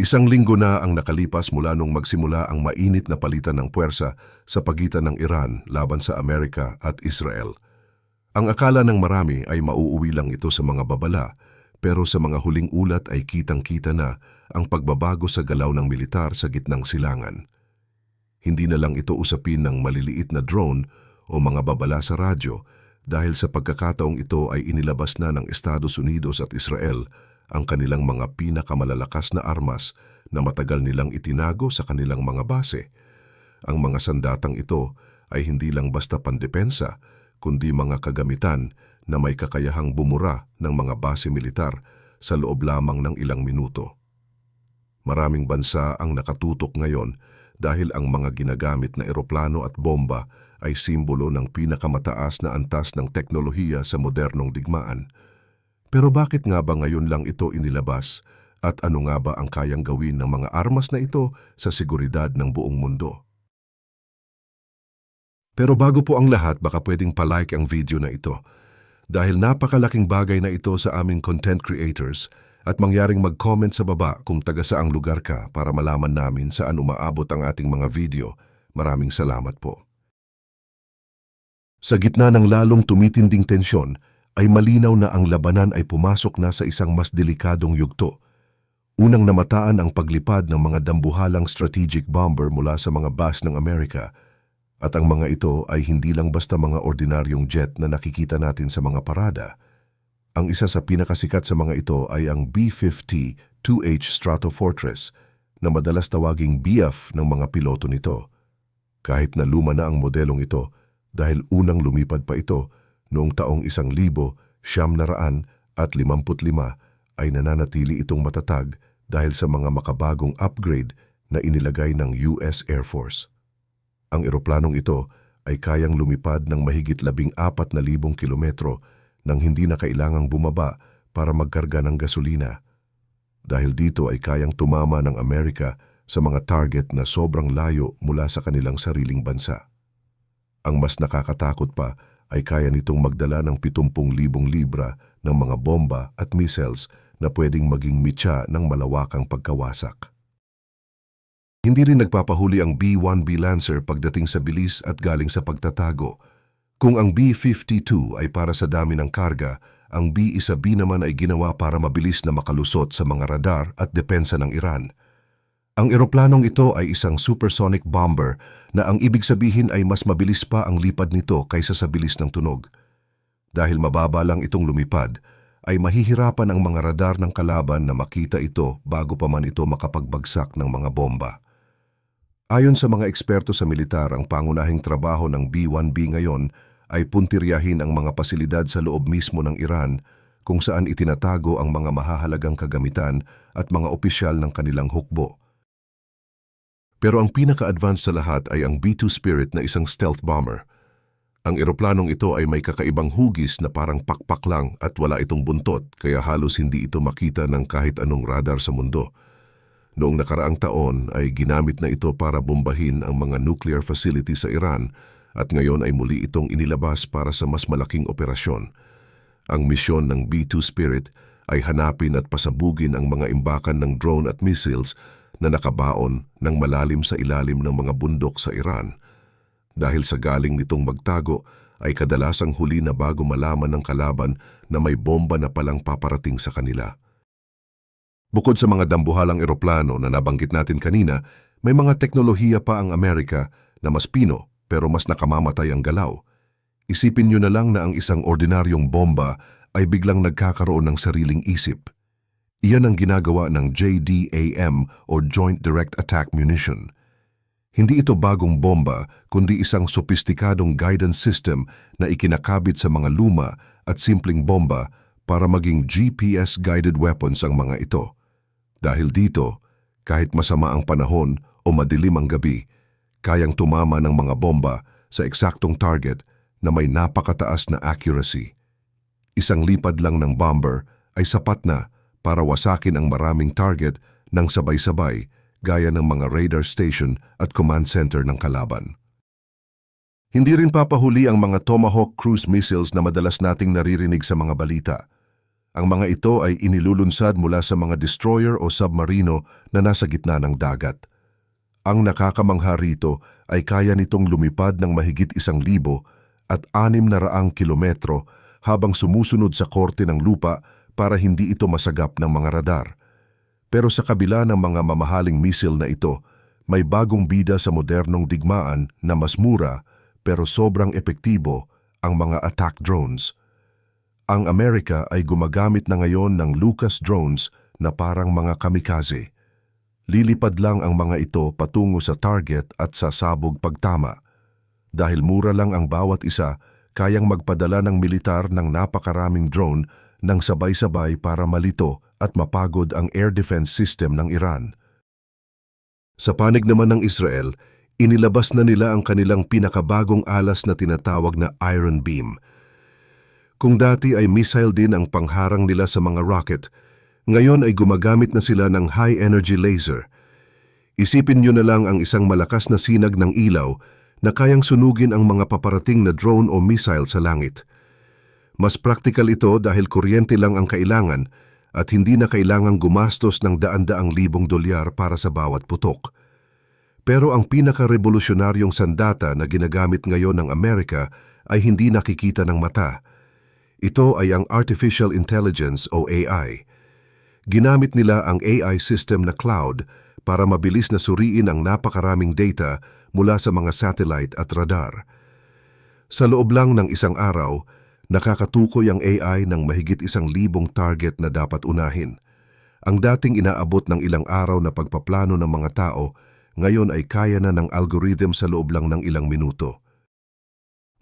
Isang linggo na ang nakalipas mula nung magsimula ang mainit na palitan ng puwersa sa pagitan ng Iran laban sa Amerika at Israel. Ang akala ng marami ay mauuwi lang ito sa mga babala, pero sa mga huling ulat ay kitang-kita na ang pagbabago sa galaw ng militar sa gitnang silangan. Hindi na lang ito usapin ng maliliit na drone o mga babala sa radyo dahil sa pagkakataong ito ay inilabas na ng Estados Unidos at Israel ang kanilang mga pinakamalalakas na armas na matagal nilang itinago sa kanilang mga base. Ang mga sandatang ito ay hindi lang basta pandepensa, kundi mga kagamitan na may kakayahang bumura ng mga base militar sa loob lamang ng ilang minuto. Maraming bansa ang nakatutok ngayon dahil ang mga ginagamit na eroplano at bomba ay simbolo ng pinakamataas na antas ng teknolohiya sa modernong digmaan. Pero bakit nga ba ngayon lang ito inilabas at ano nga ba ang kayang gawin ng mga armas na ito sa seguridad ng buong mundo? Pero bago po ang lahat, baka pwedeng palike ang video na ito dahil napakalaking bagay na ito sa aming content creators at mangyaring mag-comment sa baba kung taga saang lugar ka para malaman namin saan umaabot ang ating mga video. Maraming salamat po. Sa gitna ng lalong tumitinding tensyon, ay malinaw na ang labanan ay pumasok na sa isang mas delikadong yugto. Unang namataan ang paglipad ng mga dambuhalang strategic bomber mula sa mga base ng Amerika, at ang mga ito ay hindi lang basta mga ordinaryong jet na nakikita natin sa mga parada. Ang isa sa pinakasikat sa mga ito ay ang B-50 2H Stratofortress na madalas tawaging BF ng mga piloto nito. Kahit na luma na ang modelong ito dahil unang lumipad pa ito noong taong 1955 ay nananatili itong matatag dahil sa mga makabagong upgrade na inilagay ng US Air Force. Ang eroplanong ito ay kayang lumipad ng mahigit 14,000 kilometro nang hindi na kailangang bumaba para magkarga ng gasolina. Dahil dito ay kayang tumama ng Amerika sa mga target na sobrang layo mula sa kanilang sariling bansa. Ang mas nakakatakot pa ay kaya nitong magdala ng 70,000 libra ng mga bomba at missiles na pwedeng maging mitya ng malawakang pagkawasak. Hindi rin nagpapahuli ang B-1B Lancer pagdating sa bilis at galing sa pagtatago. Kung ang B-52 ay para sa dami ng karga, ang B-1B naman ay ginawa para mabilis na makalusot sa mga radar at depensa ng Iran. Ang eroplanong ito ay isang supersonic bomber na ang ibig sabihin ay mas mabilis pa ang lipad nito kaysa sa bilis ng tunog. Dahil mababa lang itong lumipad, ay mahihirapan ang mga radar ng kalaban na makita ito bago pa man ito makapagbagsak ng mga bomba. Ayon sa mga eksperto sa militar, ang pangunahing trabaho ng B-1B ngayon ay puntiryahin ang mga pasilidad sa loob mismo ng Iran kung saan itinatago ang mga mahahalagang kagamitan at mga opisyal ng kanilang hukbo. Pero ang pinaka-advanced sa lahat ay ang B-2 Spirit na isang stealth bomber. Ang eroplanong ito ay may kakaibang hugis na parang pakpak lang at wala itong buntot, kaya halos hindi ito makita ng kahit anong radar sa mundo. Noong nakaraang taon ay ginamit na ito para bombahin ang mga nuclear facility sa Iran at ngayon ay muli itong inilabas para sa mas malaking operasyon. Ang misyon ng B-2 Spirit ay hanapin at pasabugin ang mga imbakan ng drone at missiles na nakabaon ng malalim sa ilalim ng mga bundok sa Iran. Dahil sa galing nitong magtago ay kadalasang huli na bago malaman ng kalaban na may bomba na palang paparating sa kanila. Bukod sa mga dambuhalang eroplano na nabanggit natin kanina, may mga teknolohiya pa ang Amerika na mas pino pero mas nakamamatay ang galaw. Isipin nyo na lang na ang isang ordinaryong bomba ay biglang nagkakaroon ng sariling isip. Iyan ang ginagawa ng JDAM o Joint Direct Attack Munition. Hindi ito bagong bomba, kundi isang sopistikadong guidance system na ikinakabit sa mga luma at simpleng bomba para maging GPS-guided weapons ang mga ito. Dahil dito, kahit masama ang panahon o madilim ang gabi, kayang tumama ng mga bomba sa eksaktong target na may napakataas na accuracy. Isang lipad lang ng bomber ay sapat na para wasakin ang maraming target ng sabay-sabay gaya ng mga radar station at command center ng kalaban. Hindi rin papahuli ang mga Tomahawk cruise missiles na madalas nating naririnig sa mga balita. Ang mga ito ay inilulunsad mula sa mga destroyer o submarino na nasa gitna ng dagat. Ang nakakamangha rito ay kaya nitong lumipad ng mahigit 1,000 at 600 kilometro habang sumusunod sa korte ng lupa para hindi ito masagap ng mga radar. Pero sa kabila ng mga mamahaling misil na ito, may bagong bida sa modernong digmaan na mas mura pero sobrang epektibo, ang mga attack drones. Ang Amerika ay gumagamit na ngayon ng Lucas drones na parang mga kamikaze. Lilipad lang ang mga ito patungo sa target at sasabog pagtama. Dahil mura lang ang bawat isa, kayang magpadala ng militar ng napakaraming drone ng sabay-sabay para malito at mapagod ang air defense system ng Iran. Sa panig naman ng Israel, inilabas na nila ang kanilang pinakabagong alas na tinatawag na Iron Beam. Kung dati ay missile din ang pangharang nila sa mga rocket, ngayon ay gumagamit na sila ng high-energy laser. Isipin nyo na lang ang isang malakas na sinag ng ilaw na kayang sunugin ang mga paparating na drone o missile sa langit. Mas practical ito dahil kuryente lang ang kailangan at hindi na kailangang gumastos ng daan-daang libong dolyar para sa bawat putok. Pero ang pinaka-revolusyonaryong sandata na ginagamit ngayon ng Amerika ay hindi nakikita ng mata. Ito ay ang Artificial Intelligence o AI. Ginamit nila ang AI system na cloud para mabilis na suriin ang napakaraming data mula sa mga satellite at radar. Sa loob lang ng isang araw, nakakatukoy ang AI ng mahigit 1,000 target na dapat unahin. Ang dating inaabot ng ilang araw na pagpaplano ng mga tao, ngayon ay kaya na ng algorithm sa loob lang ng ilang minuto.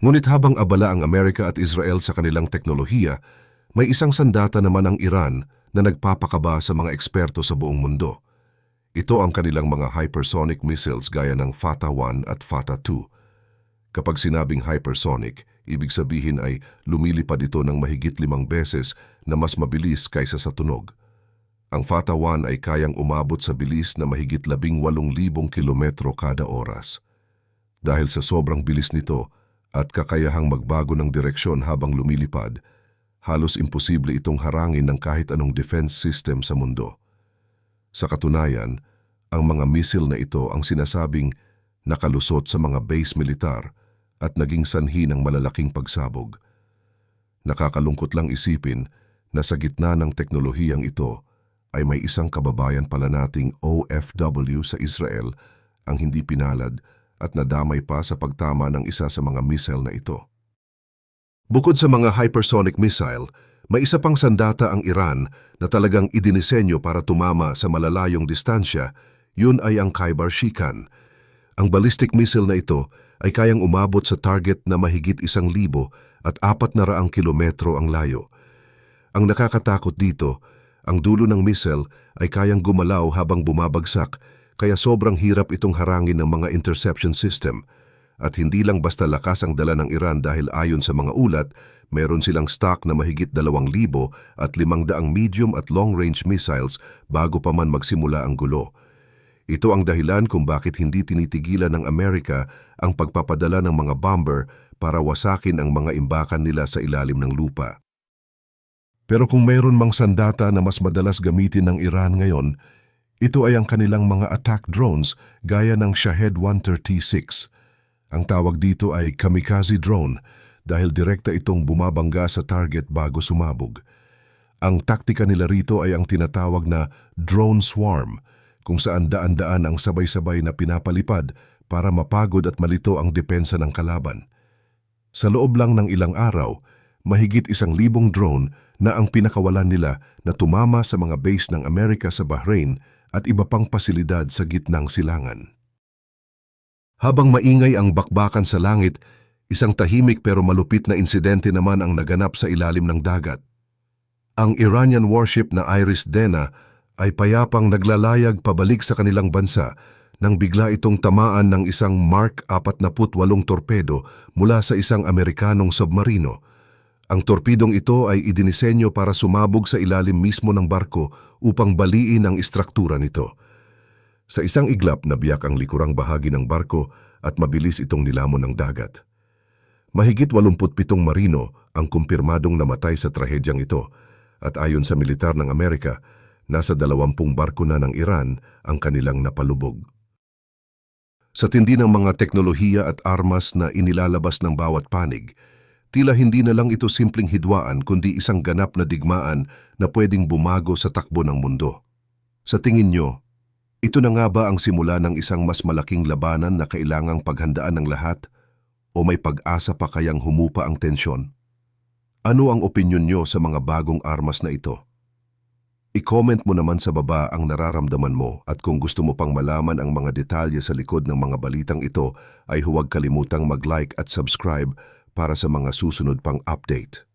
Ngunit habang abala ang Amerika at Israel sa kanilang teknolohiya, may isang sandata naman ang Iran na nagpapakaba sa mga eksperto sa buong mundo. Ito ang kanilang mga hypersonic missiles gaya ng Fatah-1 at Fatah-2. Kapag sinabing hypersonic, ibig sabihin ay lumilipad ito ng mahigit 5 beses na mas mabilis kaysa sa tunog. Ang Fatah-1 ay kayang umabot sa bilis na mahigit 18,000 kilometro kada oras. Dahil sa sobrang bilis nito at kakayahang magbago ng direksyon habang lumilipad, halos imposible itong harangin ng kahit anong defense system sa mundo. Sa katunayan, ang mga missile na ito ang sinasabing nakalusot sa mga base militar at naging sanhi ng malalaking pagsabog. Nakakalungkot lang isipin na sa gitna ng teknolohiyang ito ay may isang kababayan pala nating OFW sa Israel ang hindi pinalad at nadamay pa sa pagtama ng isa sa mga missile na ito. Bukod sa mga hypersonic missile, may isa pang sandata ang Iran na talagang idinisenyo para tumama sa malalayong distansya, yun ay ang Khaybar-Shikan. Ang ballistic missile na ito ay kayang umabot sa target na mahigit 1,000 at 400 kilometro ang layo. Ang nakakatakot dito, ang dulo ng missile ay kayang gumalaw habang bumabagsak, kaya sobrang hirap itong harangin ng mga interception system. At hindi lang basta lakas ang dala ng Iran dahil ayon sa mga ulat, meron silang stock na mahigit 2,000 at 500 medium at long-range missiles bago pa man magsimula ang gulo. Ito ang dahilan kung bakit hindi tinitigilan ng Amerika ang pagpapadala ng mga bomber para wasakin ang mga imbakan nila sa ilalim ng lupa. Pero kung mayroon mang sandata na mas madalas gamitin ng Iran ngayon, ito ay ang kanilang mga attack drones gaya ng Shahed 136. Ang tawag dito ay kamikaze drone dahil direkta itong bumabangga sa target bago sumabog. Ang taktika nila rito ay ang tinatawag na drone swarm, kung saan daan-daan ang sabay-sabay na pinapalipad para mapagod at malito ang depensa ng kalaban. Sa loob lang ng ilang araw, mahigit 1,000 drone na ang pinakawalan nila na tumama sa mga base ng Amerika sa Bahrain at iba pang pasilidad sa gitnang silangan. Habang maingay ang bakbakan sa langit, isang tahimik pero malupit na insidente naman ang naganap sa ilalim ng dagat. Ang Iranian warship na Iris Dena ay payapang naglalayag pabalik sa kanilang bansa nang bigla itong tamaan ng isang Mark 48 torpedo mula sa isang Amerikanong submarino. Ang torpedong ito ay idinisenyo para sumabog sa ilalim mismo ng barko upang baliin ang istruktura nito. Sa isang iglap nabiyak ang likurang bahagi ng barko at mabilis itong nilamon ng dagat. Mahigit 87 marino ang kumpirmadong namatay sa trahedyang ito At ayon sa militar ng Amerika, nasa 20 barko na ng Iran ang kanilang napalubog. Sa tindi ng mga teknolohiya at armas na inilalabas ng bawat panig, tila hindi na lang ito simpleng hidwaan kundi isang ganap na digmaan na pwedeng bumago sa takbo ng mundo. Sa tingin nyo, ito na nga ba ang simula ng isang mas malaking labanan na kailangang paghandaan ng lahat? O may pag-asa pa kayang humupa ang tensyon? Ano ang opinyon nyo sa mga bagong armas na ito? I-comment mo naman sa baba ang nararamdaman mo at kung gusto mo pang malaman ang mga detalye sa likod ng mga balitang ito ay huwag kalimutang mag-like at subscribe para sa mga susunod pang update.